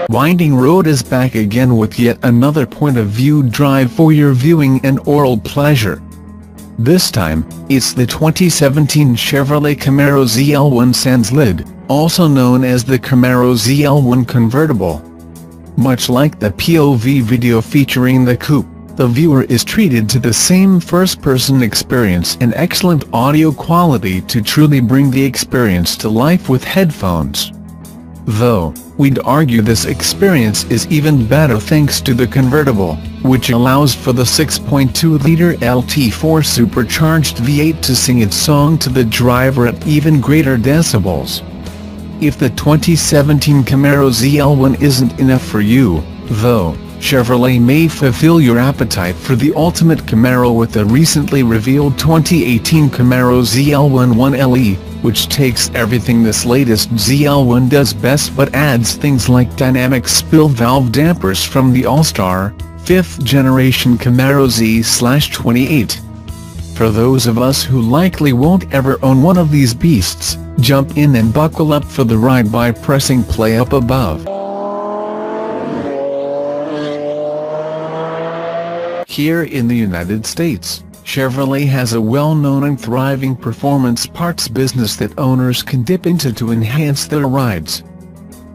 Winding Road is back again with yet another point of view drive for your viewing and oral pleasure. This time, it's the 2017 Chevrolet Camaro Zl1 sans lid, also known as the Camaro Zl1 Convertible. Much like the POV video featuring the coupe, the viewer is treated to the same first-person experience and excellent audio quality to truly bring the experience to life with headphones. Though, we'd argue this experience is even better thanks to the convertible, which allows for the 6.2-liter LT4 supercharged V8 to sing its song to the driver at even greater decibels. If the 2017 Camaro Zl1 isn't enough for you, though, Chevrolet may fulfill your appetite for the ultimate Camaro with the recently revealed 2018 Camaro Zl1 1LE, which takes everything this latest Zl1 does best but adds things like dynamic spill valve dampers from the all-star, 5th generation Camaro Z/28. For those of us who likely won't ever own one of these beasts, jump in and buckle up for the ride by pressing play up above. Here in the United States, Chevrolet has a well-known and thriving performance parts business that owners can dip into to enhance their rides.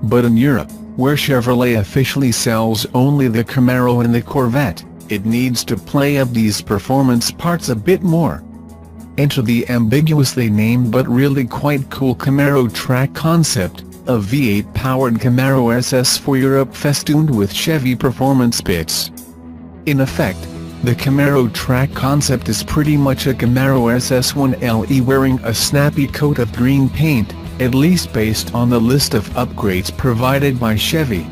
But in Europe, where Chevrolet officially sells only the Camaro and the Corvette, it needs to play up these performance parts a bit more. Enter the ambiguously named but really quite cool Camaro Track Concept, a V8-powered Camaro SS for Europe festooned with Chevy performance bits. In effect, the Camaro Track Concept is pretty much a Camaro SS 1LE wearing a snappy coat of green paint, at least based on the list of upgrades provided by Chevy.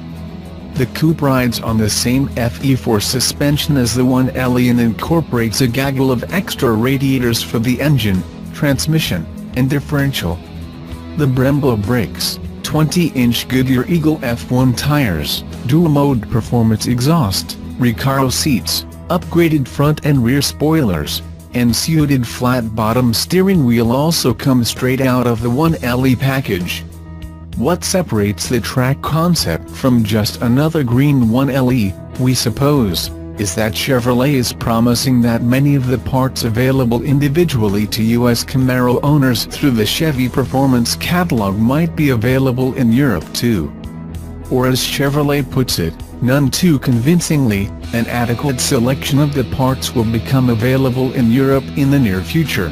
The coupe rides on the same FE4 suspension as the 1LE and incorporates a gaggle of extra radiators for the engine, transmission, and differential. The Brembo brakes, 20-inch Goodyear Eagle F1 tires, dual-mode performance exhaust, Recaro seats, upgraded front and rear spoilers, and suited flat-bottom steering wheel also come straight out of the 1LE package. What separates the Track Concept from just another green 1LE, we suppose, is that Chevrolet is promising that many of the parts available individually to U.S. Camaro owners through the Chevy Performance catalog might be available in Europe too. Or as Chevrolet puts it, none too convincingly, an adequate selection of the parts will become available in Europe in the near future.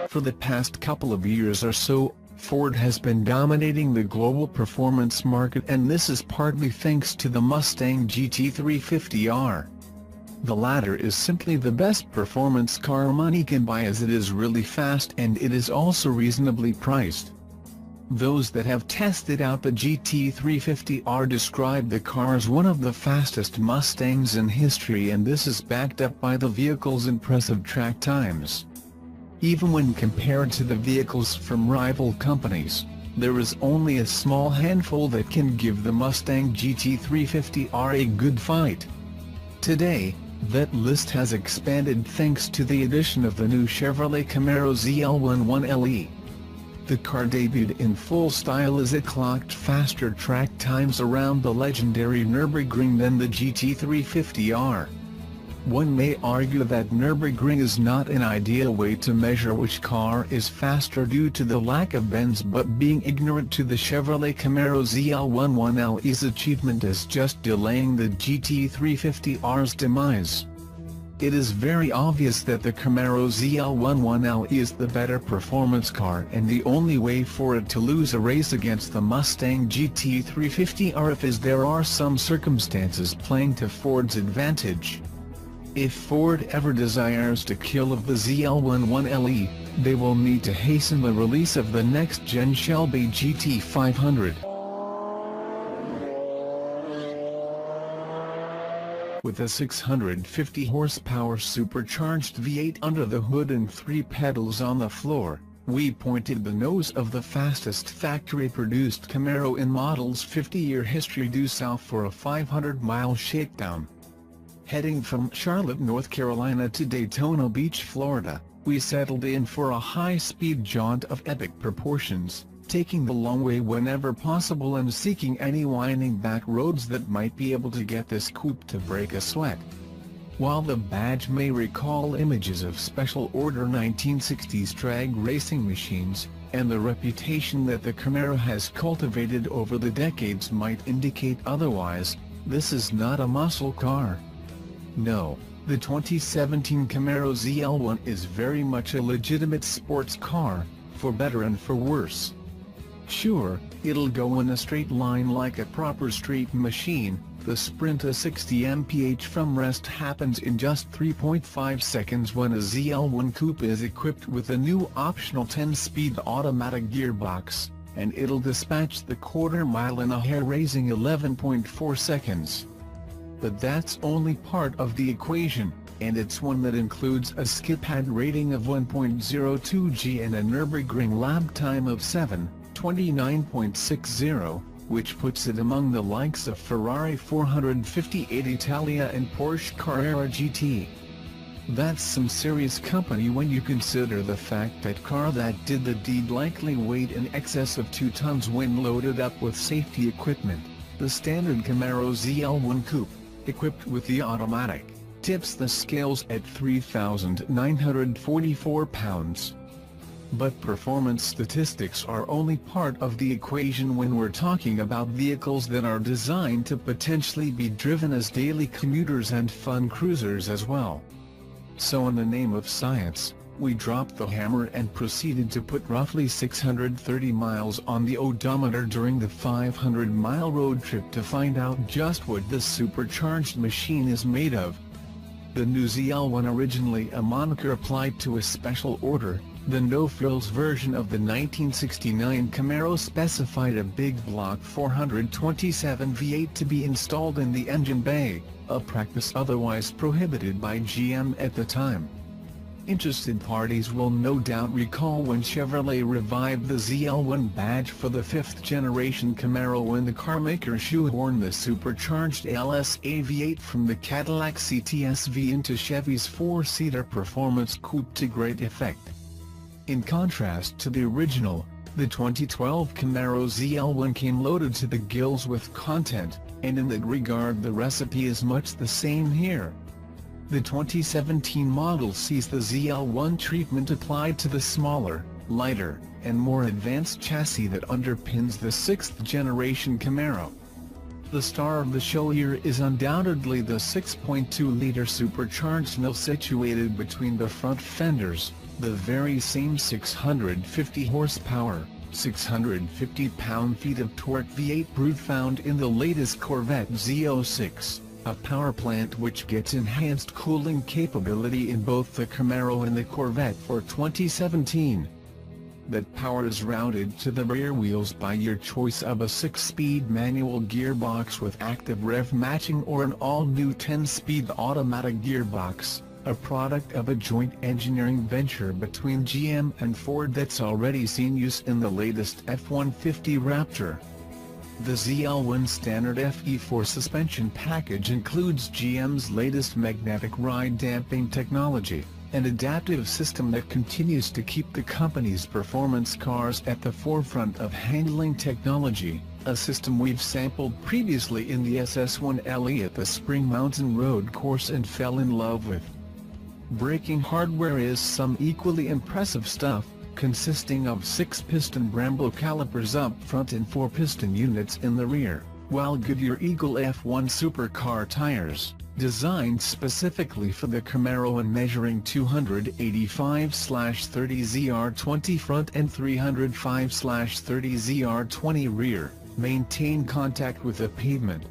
For the past couple of years or so, Ford has been dominating the global performance market, and this is partly thanks to the Mustang GT350R. The latter is simply the best performance car money can buy, as it is really fast and it is also reasonably priced. Those that have tested out the GT350R describe the car as one of the fastest Mustangs in history, and this is backed up by the vehicle's impressive track times. Even when compared to the vehicles from rival companies, there is only a small handful that can give the Mustang GT350R a good fight. Today, that list has expanded thanks to the addition of the new Chevrolet Camaro Zl1 1LE. The car debuted in full style as it clocked faster track times around the legendary Nürburgring than the GT350R. One may argue that Nürburgring is not an ideal way to measure which car is faster due to the lack of bends, but being ignorant to the Chevrolet Camaro Zl1 1LE's achievement is just delaying the GT350R's demise. It is very obvious that the Camaro Zl1 1LE is the better performance car, and the only way for it to lose a race against the Mustang GT350R is there are some circumstances playing to Ford's advantage. If Ford ever desires to kill off the Zl1 1LE, they will need to hasten the release of the next-gen Shelby GT500. With a 650 horsepower supercharged V8 under the hood and 3 pedals on the floor, we pointed the nose of the fastest factory-produced Camaro in model's 50-year history due south for a 500-mile shakedown. Heading from Charlotte, North Carolina to Daytona Beach, Florida, we settled in for a high-speed jaunt of epic proportions, taking the long way whenever possible and seeking any winding back roads that might be able to get this coupe to break a sweat. While the badge may recall images of special order 1960s drag racing machines, and the reputation that the Camaro has cultivated over the decades might indicate otherwise, this is not a muscle car. No, the 2017 Camaro Zl1 is very much a legitimate sports car, for better and for worse. Sure, it'll go in a straight line like a proper street machine. The sprint to 60 mph from rest happens in just 3.5 seconds when a Zl1 coupe is equipped with a new optional 10-speed automatic gearbox, and it'll dispatch the quarter mile in a hair-raising 11.4 seconds. But that's only part of the equation, and it's one that includes a skid-pad rating of 1.02 g and a Nürburgring lap time of 7:29.60, which puts it among the likes of Ferrari 458 Italia and Porsche Carrera GT. That's some serious company when you consider the fact that car that did the deed likely weighed in excess of 2 tons when loaded up with safety equipment. The standard Camaro Zl1 coupe, equipped with the automatic, tips the scales at 3,944 pounds. But performance statistics are only part of the equation when we're talking about vehicles that are designed to potentially be driven as daily commuters and fun cruisers as well. So in the name of science, we dropped the hammer and proceeded to put roughly 630 miles on the odometer during the 500-mile road trip to find out just what this supercharged machine is made of. The new Zl1, originally a moniker applied to a special order, the no-frills version of the 1969 Camaro, specified a big block 427 V8 to be installed in the engine bay, a practice otherwise prohibited by GM at the time. Interested parties will no doubt recall when Chevrolet revived the Zl1 badge for the 5th-generation Camaro when the carmaker shoehorned the supercharged LSA V8 from the Cadillac CTS-V into Chevy's 4-seater performance coupe to great effect. In contrast to the original, the 2012 Camaro Zl1 came loaded to the gills with content, and in that regard the recipe is much the same here. The 2017 model sees the Zl1 treatment applied to the smaller, lighter, and more advanced chassis that underpins the 6th-generation Camaro. The star of the show here is undoubtedly the 6.2-liter supercharged mill situated between the front fenders, the very same 650 horsepower, 650 pound-feet of torque V8 brute found in the latest Corvette Z06. A power plant which gets enhanced cooling capability in both the Camaro and the Corvette for 2017. That power is routed to the rear wheels by your choice of a 6-speed manual gearbox with active rev matching or an all-new 10-speed automatic gearbox, a product of a joint engineering venture between GM and Ford that's already seen use in the latest F-150 Raptor. The Zl1 standard FE4 suspension package includes GM's latest magnetic ride damping technology, an adaptive system that continues to keep the company's performance cars at the forefront of handling technology, a system we've sampled previously in the SS1 LE at the Spring Mountain Road course and fell in love with. Braking hardware is some equally impressive stuff, consisting of 6-piston Brembo calipers up front and 4-piston units in the rear, while Goodyear Eagle F1 supercar tires, designed specifically for the Camaro and measuring 285/30 ZR20 front and 305/30 ZR20 rear, maintain contact with the pavement.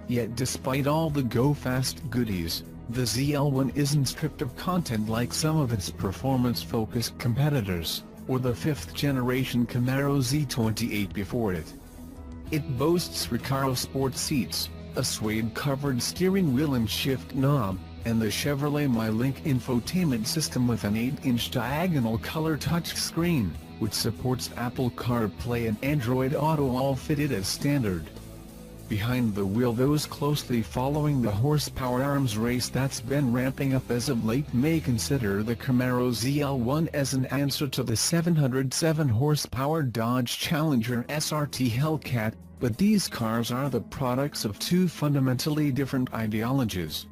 Yet despite all the go-fast goodies, the Zl1 isn't stripped of content like some of its performance-focused competitors, or the 5th-generation Camaro Z28 before it. It boasts Recaro sport seats, a suede-covered steering wheel and shift knob, and the Chevrolet MyLink infotainment system with an 8-inch diagonal color touchscreen, which supports Apple CarPlay and Android Auto all fitted as standard. Behind the wheel, those closely following the horsepower arms race that's been ramping up as of late may consider the Camaro Zl1 as an answer to the 707 horsepower Dodge Challenger SRT Hellcat, but these cars are the products of two fundamentally different ideologies.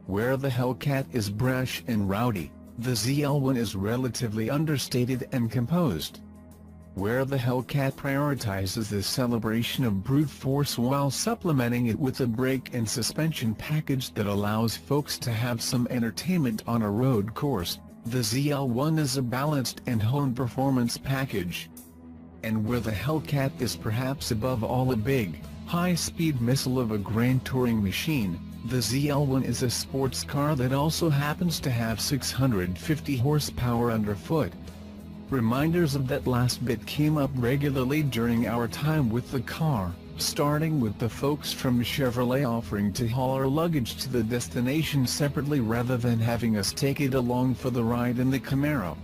Where the Hellcat is brash and rowdy, the Zl1 is relatively understated and composed. Where the Hellcat prioritizes the celebration of brute force while supplementing it with a brake and suspension package that allows folks to have some entertainment on a road course, the Zl1 is a balanced and honed performance package. And where the Hellcat is perhaps above all a big, high-speed missile of a grand touring machine, the Zl1 is a sports car that also happens to have 650 horsepower underfoot. Reminders of that last bit came up regularly during our time with the car, starting with the folks from Chevrolet offering to haul our luggage to the destination separately rather than having us take it along for the ride in the Camaro.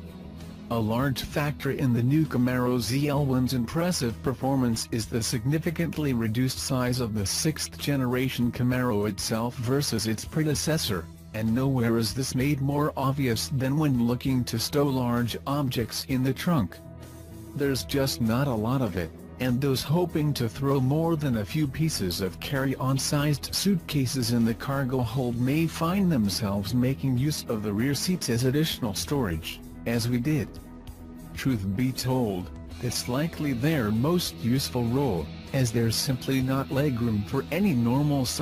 A large factor in the new Camaro Zl1's impressive performance is the significantly reduced size of the 6th-generation Camaro itself versus its predecessor. And nowhere is this made more obvious than when looking to stow large objects in the trunk. There's just not a lot of it, and those hoping to throw more than a few pieces of carry-on-sized suitcases in the cargo hold may find themselves making use of the rear seats as additional storage, as we did. Truth be told, it's likely their most useful role, as there's simply not legroom for any normal size